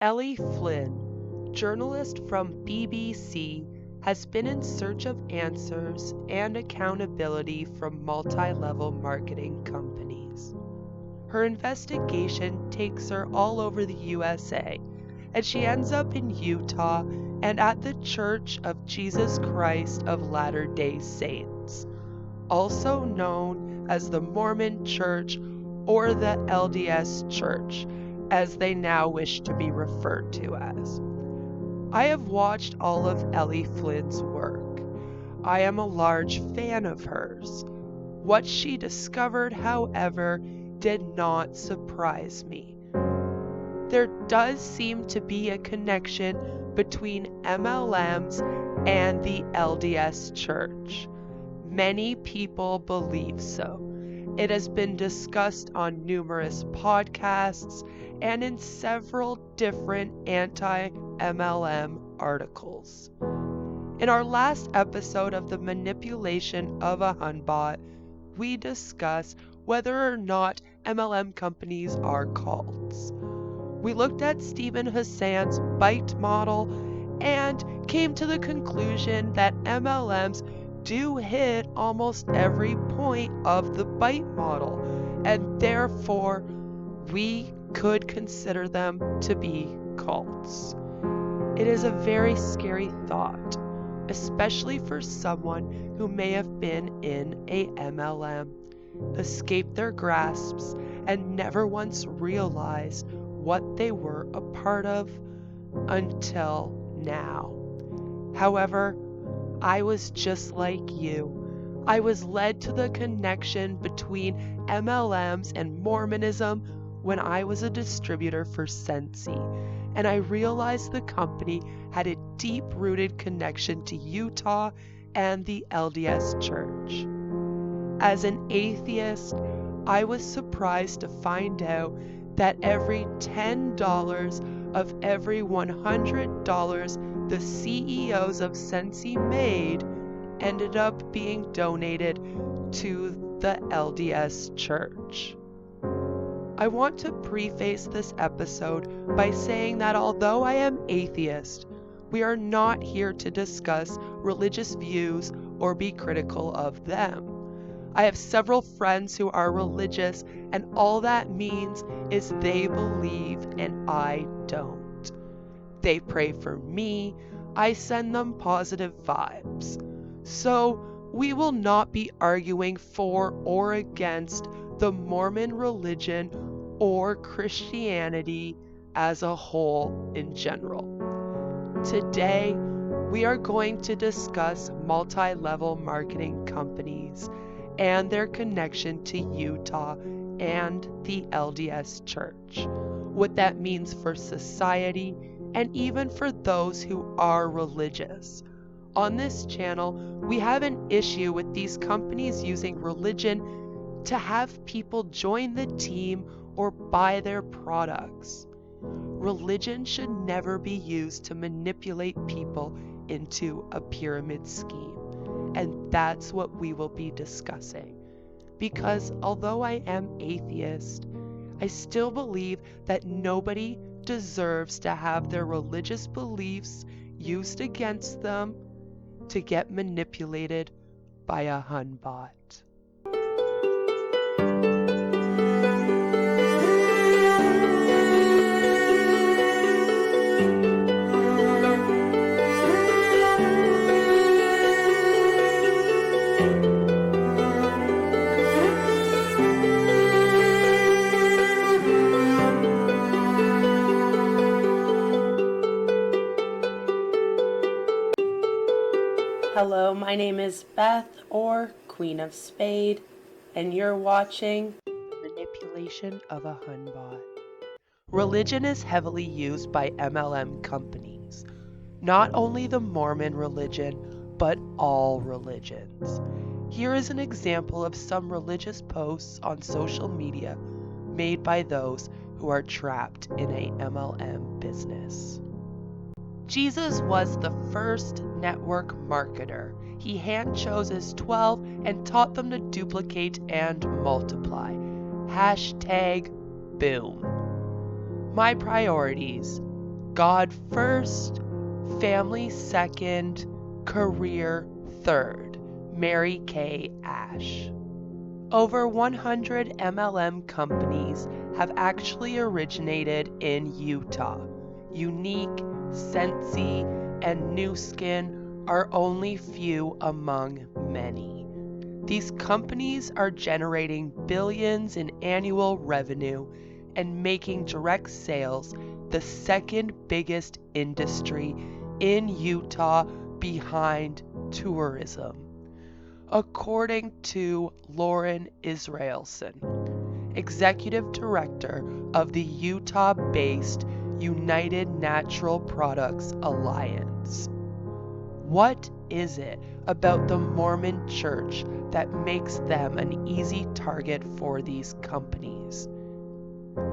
Ellie Flynn, journalist from BBC, has been in search of answers and accountability from multi-level marketing companies. Her investigation takes her all over the USA, and she ends up in Utah and at the Church of Jesus Christ of Latter-day Saints, also known as the Mormon Church or the LDS Church, as they now wish to be referred to as. I have watched all of Ellie Flynn's work. I am a large fan of hers. What she discovered, however, did not surprise me. There does seem to be a connection between MLMs and the LDS Church. Many people believe so. It has been discussed on numerous podcasts and in several different anti-MLM articles. In our last episode of the manipulation of a Hunbot, we discussed whether or not MLM companies are cults. We looked at Stephen Hassan's bite model and came to the conclusion that MLMs do hit almost every point of the bite model, and therefore we could consider them to be cults. It is a very scary thought, especially for someone who may have been in a MLM, escaped their grasps, and never once realized what they were a part of until now. However, I was just like you. I was led to the connection between MLMs and Mormonism when I was a distributor for Sensi, and I realized the company had a deep-rooted connection to Utah and the LDS Church. As an atheist, I was surprised to find out that every $10 of every $100 the CEOs of Sensi made ended up being donated to the LDS Church. I want to preface this episode by saying that although I am atheist, we are not here to discuss religious views or be critical of them. I have several friends who are religious, and all that means is they believe and I don't. They pray for me, I send them positive vibes. So we will not be arguing for or against the Mormon religion or Christianity as a whole in general. Today, we are going to discuss multi-level marketing companies and their connection to Utah and the LDS Church, what that means for society and even for those who are religious. On this channel, we have an issue with these companies using religion to have people join the team or buy their products. Religion should never be used to manipulate people into a pyramid scheme, and that's what we will be discussing. Because although I am atheist, I still believe that nobody deserves to have their religious beliefs used against them to get manipulated by a Hunbot. Hello, my name is Beth, or Queen of Spade, and you're watching Manipulation of a Hunbot. Religion is heavily used by MLM companies, not only the Mormon religion, but all religions. Here is an example of some religious posts on social media made by those who are trapped in a MLM business. Jesus was the first network marketer. He hand-chose his 12 and taught them to duplicate and multiply. #boom. My priorities: God first, family second, career third. Mary Kay Ash. Over 100 MLM companies have actually originated in Utah. Unique, Sensi, and New Skin are only few among many. These companies are generating billions in annual revenue and making direct sales the second biggest industry in Utah behind tourism, according to Lauren Israelson, Executive Director of the Utah-based United Natural Products Alliance. What is it about the Mormon Church that makes them an easy target for these companies?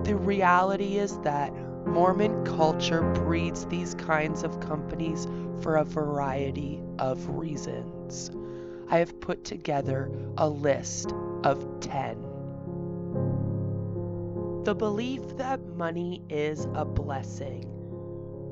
The reality is that Mormon culture breeds these kinds of companies for a variety of reasons. I have put together a list of 10. The belief that money is a blessing.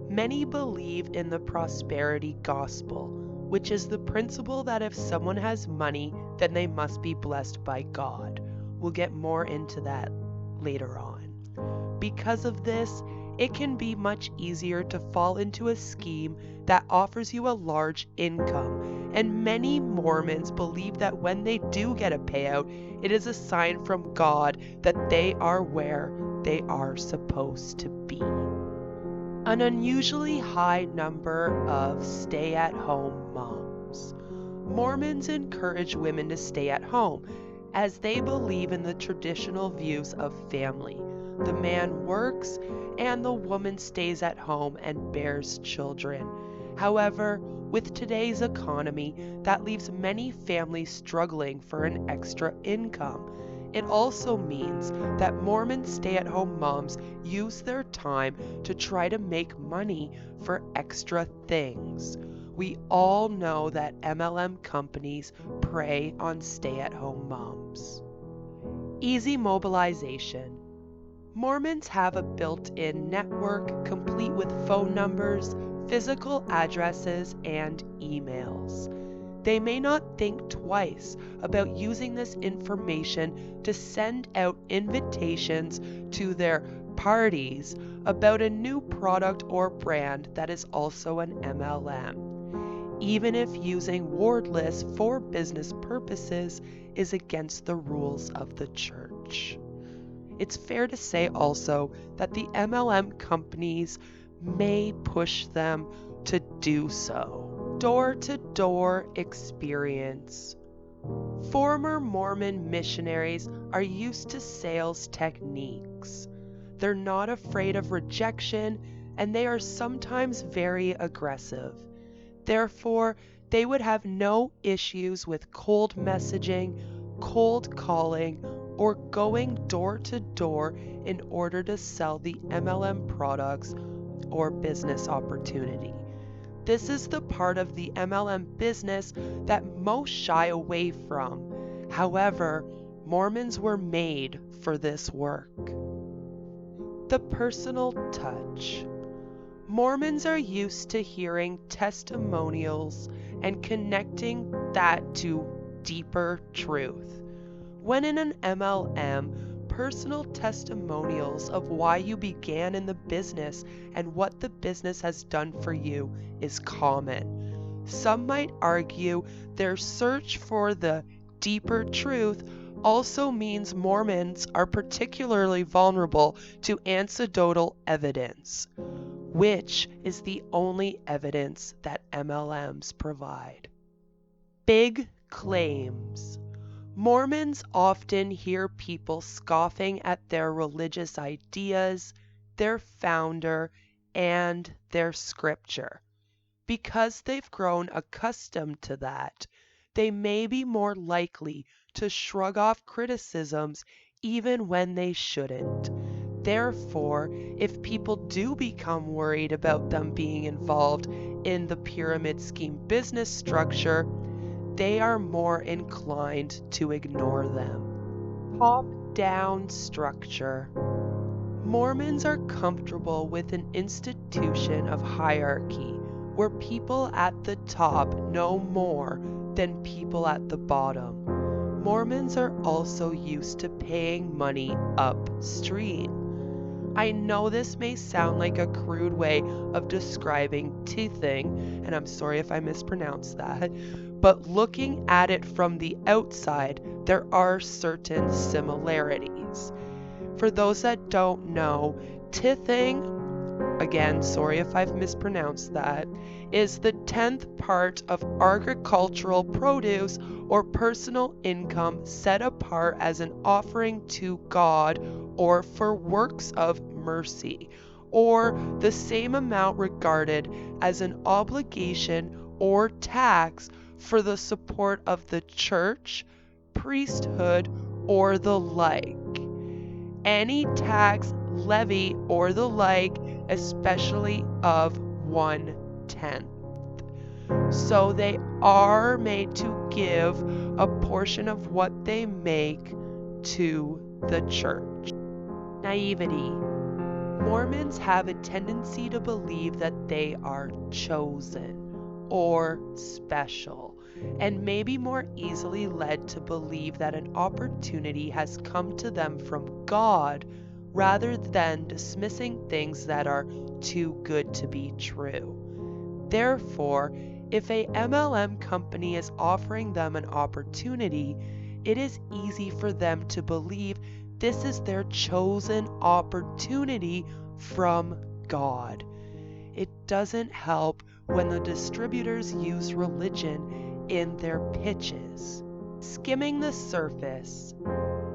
Many believe in the prosperity gospel, which is the principle that if someone has money, then they must be blessed by God. We'll get more into that later on. Because of this, it can be much easier to fall into a scheme that offers you a large income, and many Mormons believe that when they do get a payout, it is a sign from God that they are where they are supposed to be. An unusually high number of stay-at-home moms. Mormons encourage women to stay at home, as they believe in the traditional views of family. The man works, and the woman stays at home and bears children. However, with today's economy, that leaves many families struggling for an extra income. It also means that Mormon stay-at-home moms use their time to try to make money for extra things. We all know that MLM companies prey on stay-at-home moms. Easy mobilization. Mormons have a built-in network complete with phone numbers, physical addresses, and emails. They may not think twice about using this information to send out invitations to their parties about a new product or brand that is also an MLM, even if using ward lists for business purposes is against the rules of the church. It's fair to say also that the MLM companies may push them to do so. Door-to-door experience. Former Mormon missionaries are used to sales techniques. They're not afraid of rejection, and they are sometimes very aggressive. Therefore, they would have no issues with cold messaging, cold calling, or going door to door in order to sell the MLM products or business opportunity. This is the part of the MLM business that most shy away from. However, Mormons were made for this work. The personal touch. Mormons are used to hearing testimonials and connecting that to deeper truth. When in an MLM, personal testimonials of why you began in the business and what the business has done for you is common. Some might argue their search for the deeper truth also means Mormons are particularly vulnerable to anecdotal evidence, which is the only evidence that MLMs provide. Big claims. Mormons often hear people scoffing at their religious ideas, their founder, and their scripture. Because they've grown accustomed to that, they may be more likely to shrug off criticisms even when they shouldn't. Therefore, if people do become worried about them being involved in the pyramid scheme business structure, they are more inclined to ignore them. Top-down structure. Mormons are comfortable with an institution of hierarchy where people at the top know more than people at the bottom. Mormons are also used to paying money upstream. I know this may sound like a crude way of describing tithing, and I'm sorry if I mispronounced that, but looking at it from the outside, there are certain similarities. For those that don't know, tithing, again, sorry if I've mispronounced that, is the 10th part of agricultural produce or personal income set apart as an offering to God or for works of mercy, or the same amount regarded as an obligation or tax for the support of the church, priesthood, or the like. Any tax, levy, or the like, especially of 1/10. So they are made to give a portion of what they make to the church. Naivety. Mormons have a tendency to believe that they are chosen or special, and may be more easily led to believe that an opportunity has come to them from God rather than dismissing things that are too good to be true. Therefore, if a MLM company is offering them an opportunity, it is easy for them to believe this is their chosen opportunity from God. It doesn't help when the distributors use religion in their pitches. Skimming the surface.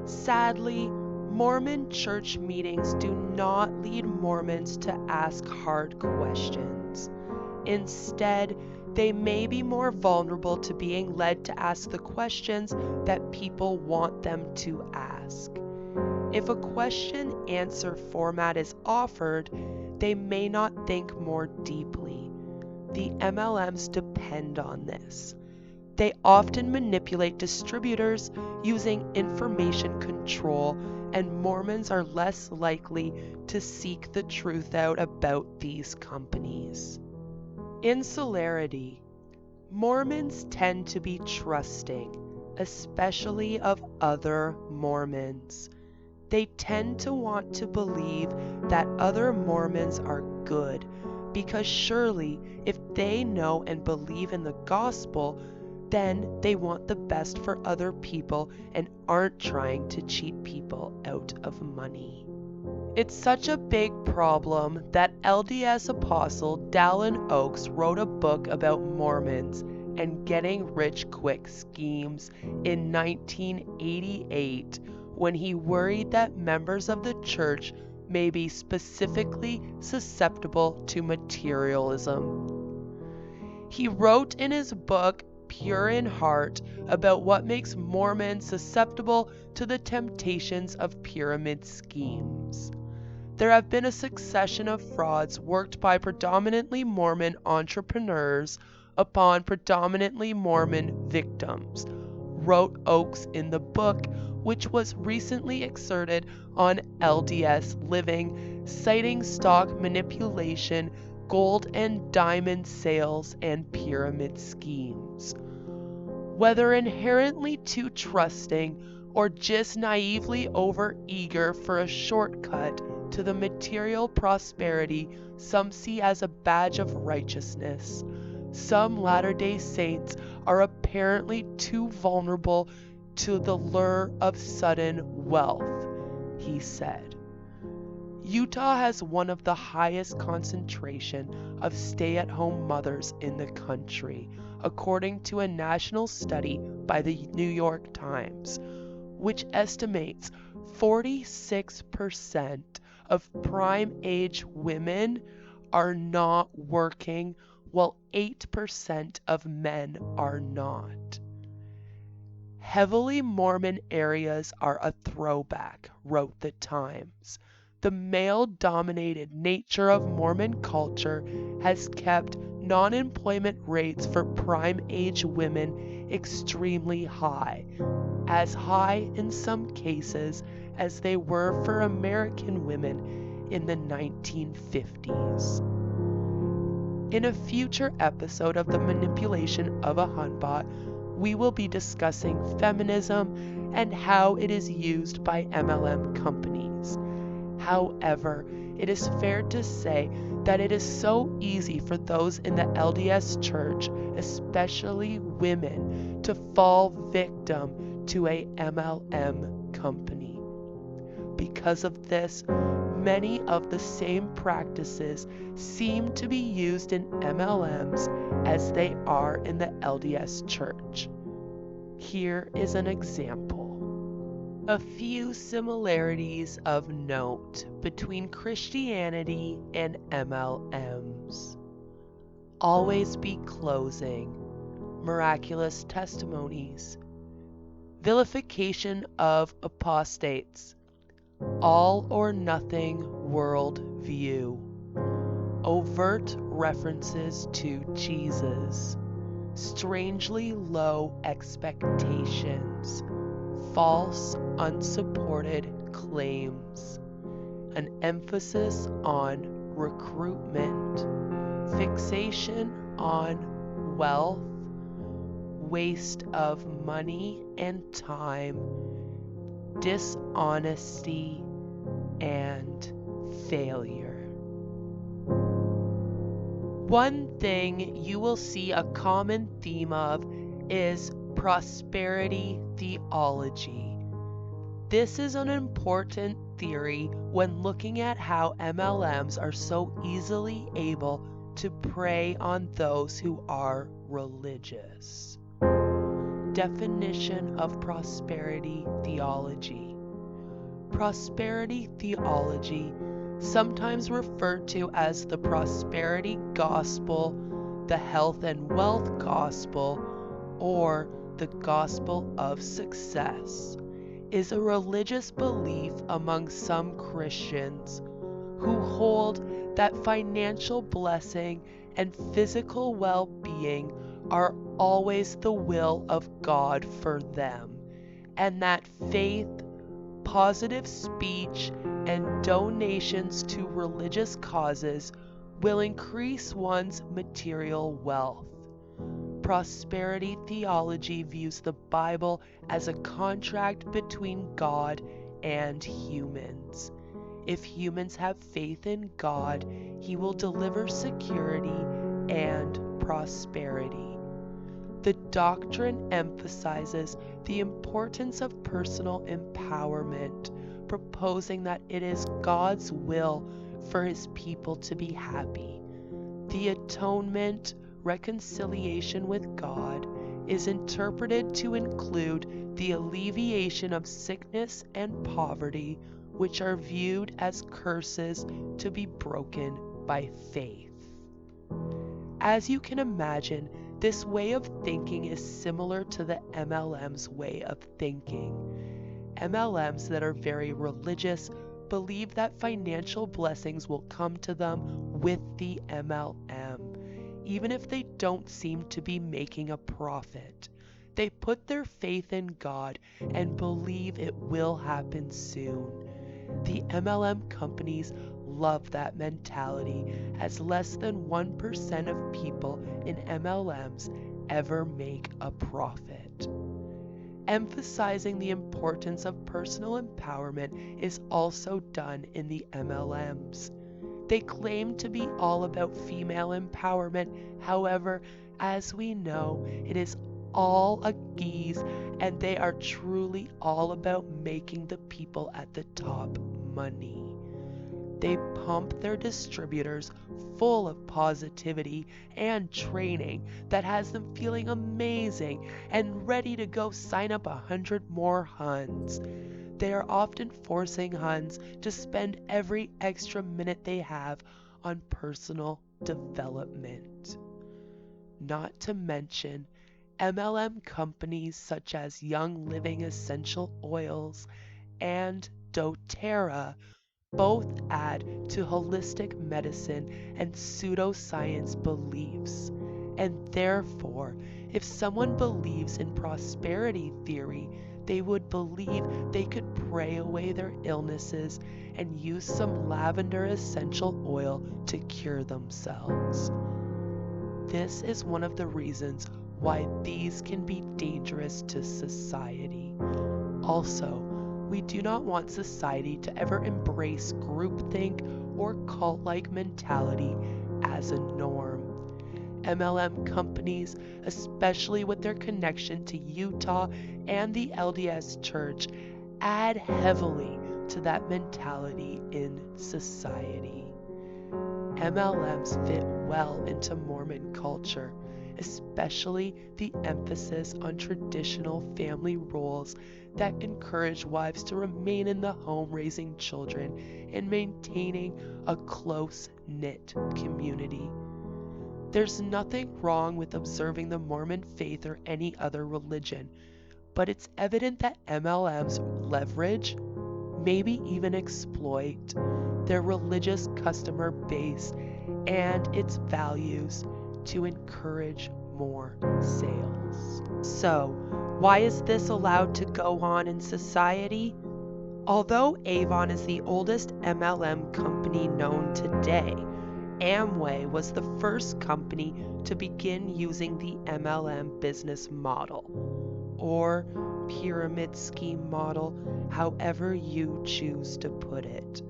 Sadly, Mormon church meetings do not lead Mormons to ask hard questions. Instead, they may be more vulnerable to being led to ask the questions that people want them to ask. If a question-answer format is offered, they may not think more deeply. The MLMs depend on this. They often manipulate distributors using information control, and Mormons are less likely to seek the truth out about these companies. Insularity. Mormons tend to be trusting, especially of other Mormons. They tend to want to believe that other Mormons are good, because surely if they know and believe in the gospel, then they want the best for other people and aren't trying to cheat people out of money. It's such a big problem that LDS apostle Dallin Oaks wrote a book about Mormons and getting rich quick schemes in 1988 when he worried that members of the church may be specifically susceptible to materialism. He wrote in his book, Pure in Heart, about what makes Mormons susceptible to the temptations of pyramid schemes. There have been a succession of frauds worked by predominantly Mormon entrepreneurs upon predominantly Mormon victims, wrote Oaks in the book, which was recently excerpted on LDS Living, citing stock manipulation, gold and diamond sales, and pyramid schemes. Whether inherently too trusting or just naively over-eager for a shortcut to the material prosperity some see as a badge of righteousness, some Latter-day Saints are apparently too vulnerable to the lure of sudden wealth, he said. Utah has one of the highest concentration of stay-at-home mothers in the country, according to a national study by the New York Times, which estimates 46% of prime-age women are not working, while 8% of men are not. Heavily Mormon areas are a throwback, wrote the Times. The male-dominated nature of Mormon culture has kept non-employment rates for prime-age women extremely high, as high in some cases as they were for American women in the 1950s. In a future episode of the manipulation of a Hunbot, we will be discussing feminism and how it is used by MLM companies. However, it is fair to say that it is so easy for those in the LDS Church, especially women, to fall victim to a MLM company. Because of this, many of the same practices seem to be used in MLMs as they are in the LDS Church. Here is an example. A few similarities of note between Christianity and MLMs. Always be closing, miraculous testimonies, vilification of apostates, all or nothing world view, overt references to Jesus, strangely low expectations, false unsupported claims, an emphasis on recruitment, fixation on wealth, waste of money and time, dishonesty, and failure. One thing you will see a common theme of is prosperity theology. This is an important theory when looking at how MLMs are so easily able to prey on those who are religious. Definition of prosperity theology. Prosperity theology, sometimes referred to as the prosperity gospel, the health and wealth gospel, or the gospel of success, is a religious belief among some Christians who hold that financial blessing and physical well-being are always the will of God for them, and that faith, positive speech, and donations to religious causes will increase one's material wealth. Prosperity theology views the Bible as a contract between God and humans. If humans have faith in God, He will deliver security and prosperity. The doctrine emphasizes the importance of personal empowerment, proposing that it is God's will for His people to be happy. The atonement, reconciliation with God, is interpreted to include the alleviation of sickness and poverty, which are viewed as curses to be broken by faith. As you can imagine, this way of thinking is similar to the MLM's way of thinking. MLMs that are very religious believe that financial blessings will come to them with the MLM, even if they don't seem to be making a profit. They put their faith in God and believe it will happen soon. The MLM companies love that mentality, as less than 1% of people in MLMs ever make a profit. Emphasizing the importance of personal empowerment is also done in the MLMs. They claim to be all about female empowerment. However, as we know, it is all a guise, and they are truly all about making the people at the top money. They pump their distributors full of positivity and training that has them feeling amazing and ready to go sign up 100 more Huns. They are often forcing Huns to spend every extra minute they have on personal development. Not to mention, MLM companies such as Young Living Essential Oils and doTERRA both add to holistic medicine and pseudoscience beliefs. And therefore, if someone believes in prosperity theory, they would believe they could pray away their illnesses and use some lavender essential oil to cure themselves. This is one of the reasons why these can be dangerous to society. Also, we do not want society to ever embrace groupthink or cult-like mentality as a norm. MLM companies, especially with their connection to Utah and the LDS Church, add heavily to that mentality in society. MLMs fit well into Mormon culture, especially the emphasis on traditional family roles that encourage wives to remain in the home raising children and maintaining a close-knit community. There's nothing wrong with observing the Mormon faith or any other religion, but it's evident that MLMs leverage, maybe even exploit, their religious customer base and its values to encourage more sales. So, why is this allowed to go on in society? Although Avon is the oldest MLM company known today, Amway was the first company to begin using the MLM business model, or pyramid scheme model, however you choose to put it.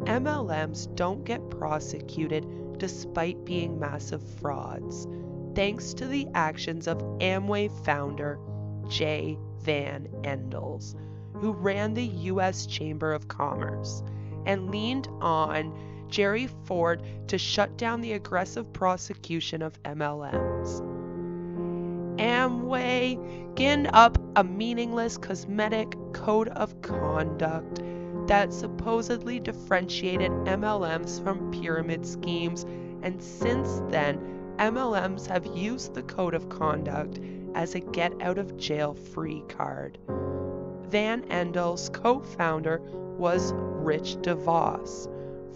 MLMs don't get prosecuted despite being massive frauds, thanks to the actions of Amway founder J. Van Endels, who ran the U.S. Chamber of Commerce and leaned on Jerry Ford to shut down the aggressive prosecution of MLMs. Amway ginned up a meaningless cosmetic code of conduct that supposedly differentiated MLMs from pyramid schemes, and since then, MLMs have used the code of conduct as a get-out-of-jail-free card. Van Endel's co-founder was Rich DeVos,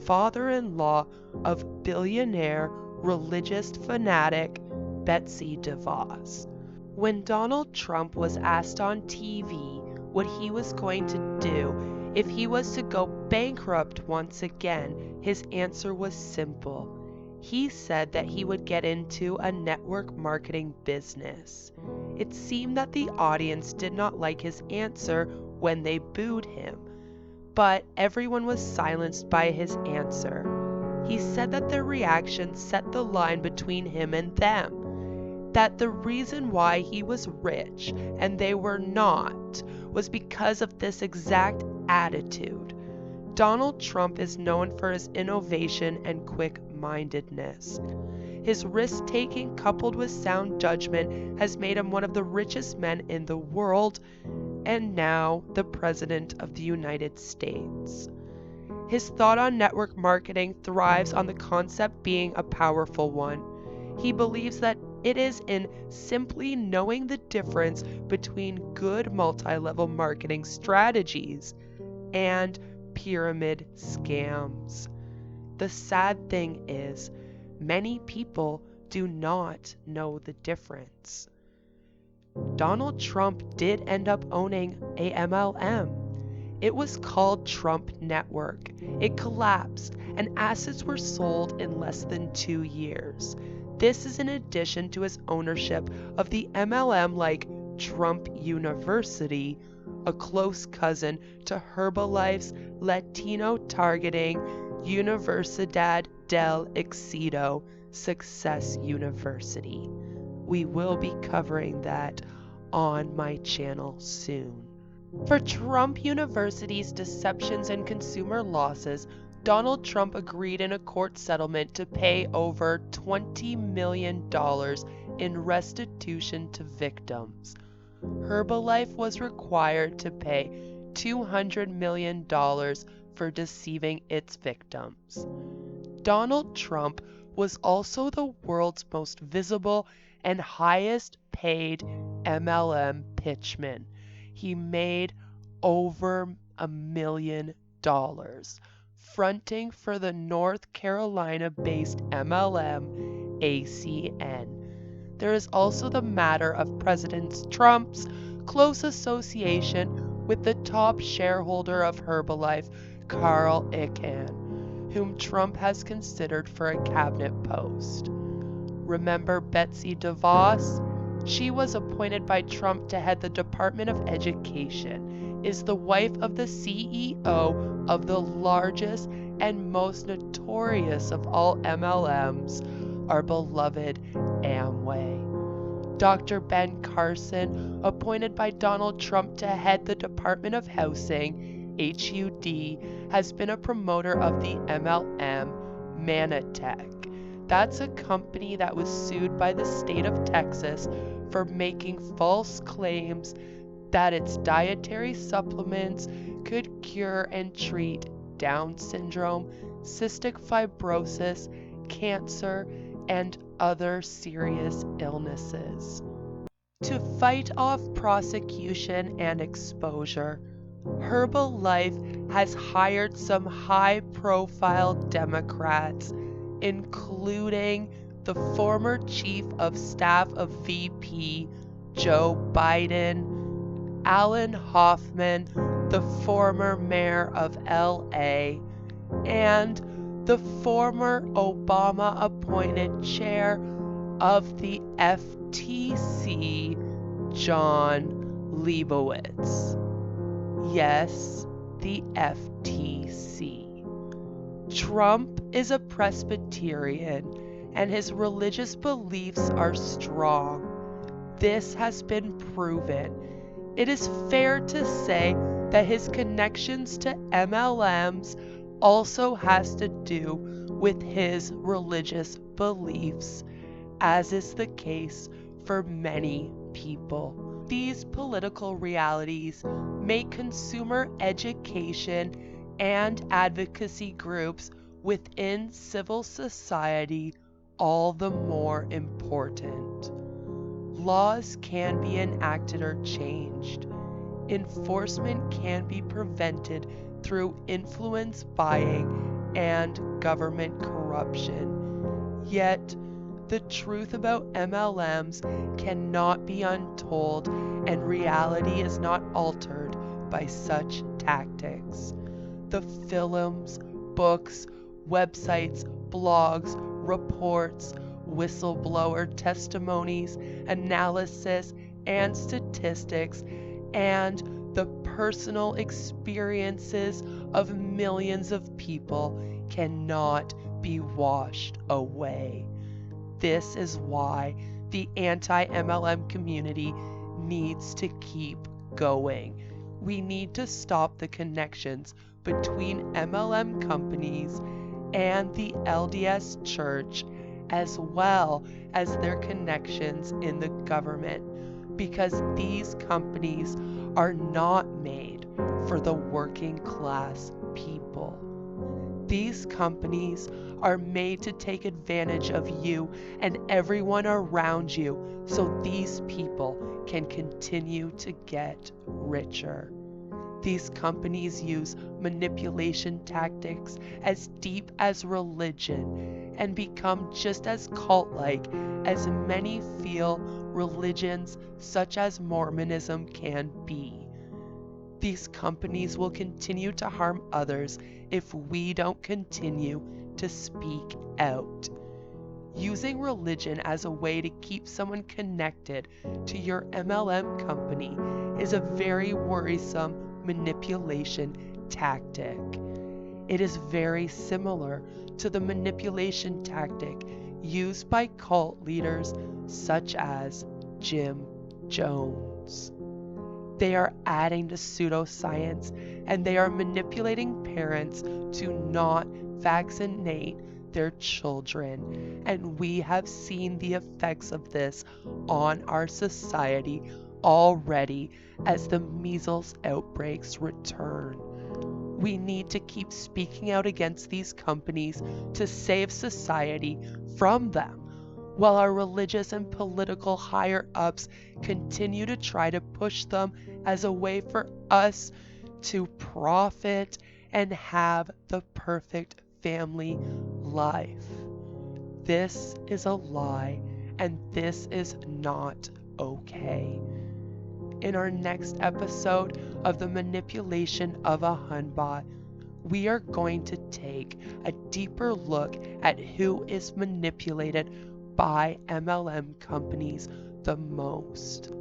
father-in-law of billionaire religious fanatic Betsy DeVos. When Donald Trump was asked on TV what he was going to do if he was to go bankrupt once again, his answer was simple. He said that he would get into a network marketing business. It seemed that the audience did not like his answer when they booed him, but everyone was silenced by his answer. He said that their reaction set the line between him and them, that the reason why he was rich and they were not was because of this exact attitude. Donald Trump is known for his innovation and quick-mindedness. His risk-taking coupled with sound judgment has made him one of the richest men in the world, and now the President of the United States. His thought on network marketing thrives on the concept being a powerful one. He believes that it is in simply knowing the difference between good multi-level marketing strategies and pyramid scams. The sad thing is, many people do not know the difference. Donald Trump did end up owning a MLM. It was called Trump Network. It collapsed and assets were sold in less than 2 years. This is in addition to his ownership of the MLM like Trump University, a close cousin to Herbalife's Latino targeting Universidad del Éxito Success University. We will be covering that on my channel soon. For Trump University's deceptions and consumer losses, Donald Trump agreed in a court settlement to pay over $20 million in restitution to victims. Herbalife was required to pay $200 million for deceiving its victims. Donald Trump was also the world's most visible and highest paid MLM pitchman. He made over $1 million fronting for the North Carolina-based MLM ACN. There is also the matter of President Trump's close association with the top shareholder of Herbalife, Carl Icahn, whom Trump has considered for a cabinet post. Remember Betsy DeVos? She was appointed by Trump to head the Department of Education, is the wife of the CEO of the largest and most notorious of all MLMs, our beloved Amway. Dr. Ben Carson, appointed by Donald Trump to head the Department of Housing, HUD, has been a promoter of the MLM, Manatech. That's a company that was sued by the state of Texas for making false claims that its dietary supplements could cure and treat Down syndrome, cystic fibrosis, cancer, and other serious illnesses. To fight off prosecution and exposure, Herbalife has hired some high-profile Democrats, including the former Chief of Staff of VP Joe Biden, Alan Hoffman, the former mayor of LA, and the former Obama-appointed chair of the FTC, John Leibowitz. Yes, the FTC. Trump is a Presbyterian, and his religious beliefs are strong. This has been proven. It is fair to say that his connections to MLMs also has to do with his religious beliefs, as is the case for many people. These political realities make consumer education and advocacy groups within civil society all the more important. Laws can be enacted or changed. Enforcement can be prevented through influence buying and government corruption. Yet, the truth about MLMs cannot be untold, and reality is not altered by such tactics. The films, books, websites, blogs, reports, whistleblower testimonies, analysis, and statistics, and the personal experiences of millions of people cannot be washed away. This is why the anti-MLM community needs to keep going. We need to stop the connections between MLM companies and the LDS Church, as well as their connections in the government, because these companies are not made for the working class people. These companies are made to take advantage of you and everyone around you so these people can continue to get richer. These companies use manipulation tactics as deep as religion and become just as cult-like as many feel religions such as Mormonism can be. These companies will continue to harm others if we don't continue to speak out. Using religion as a way to keep someone connected to your MLM company is a very worrisome manipulation tactic. It is very similar to the manipulation tactic used by cult leaders such as Jim Jones. They are adding to pseudoscience, and they are manipulating parents to not vaccinate their children. And we have seen the effects of this on our society already as the measles outbreaks return. We need to keep speaking out against these companies to save society from them, while our religious and political higher-ups continue to try to push them as a way for us to profit and have the perfect family life. This is a lie, and this is not okay. In our next episode of the manipulation of a Hunbot, we are going to take a deeper look at who is manipulated by MLM companies the most.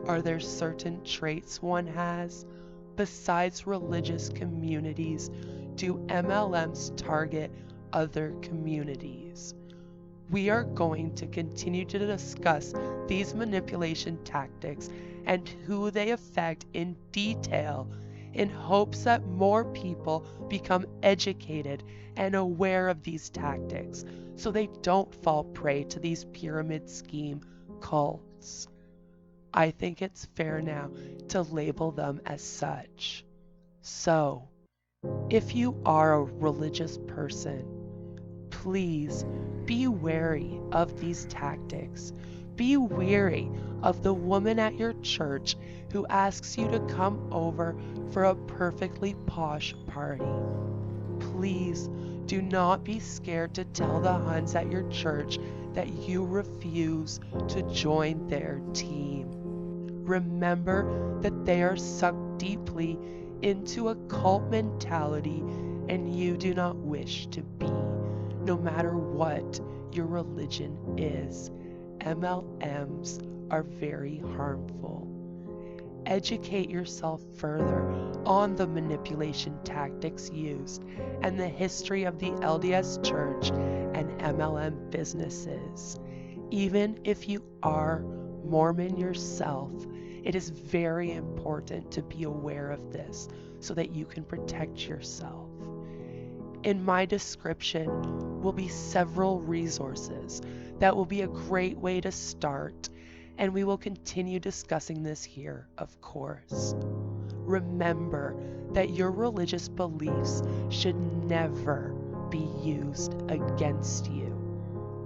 Are there certain traits one has? Besides religious communities, do MLMs target other communities? We are going to continue to discuss these manipulation tactics and who they affect in detail, in hopes that more people become educated and aware of these tactics so they don't fall prey to these pyramid scheme cults. I think it's fair now to label them as such. So, if you are a religious person, please be wary of these tactics. Be wary of the woman at your church who asks you to come over for a perfectly posh party. Please do not be scared to tell the Huns at your church that you refuse to join their team. Remember that they are sucked deeply into a cult mentality and you do not wish to be, no matter what your religion is. MLMs are very harmful. Educate yourself further on the manipulation tactics used and the history of the LDS Church and MLM businesses. Even if you are Mormon yourself, it is very important to be aware of this so that you can protect yourself. In my description will be several resources that will be a great way to start, and we will continue discussing this here, of course. Remember that your religious beliefs should never be used against you,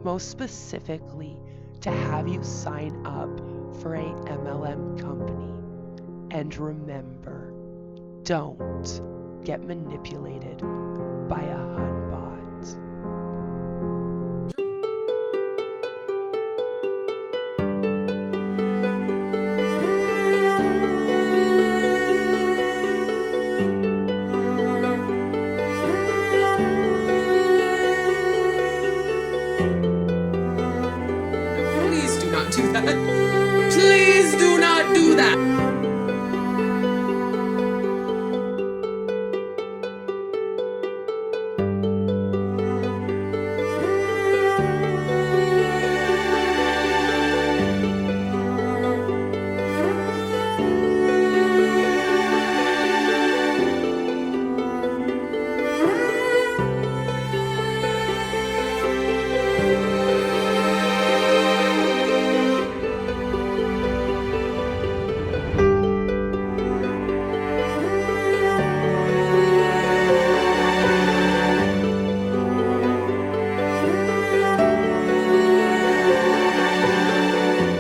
most specifically to have you sign up for a MLM company. And remember, don't get manipulated by a Hunbot. Please do not do that. Please do not do that.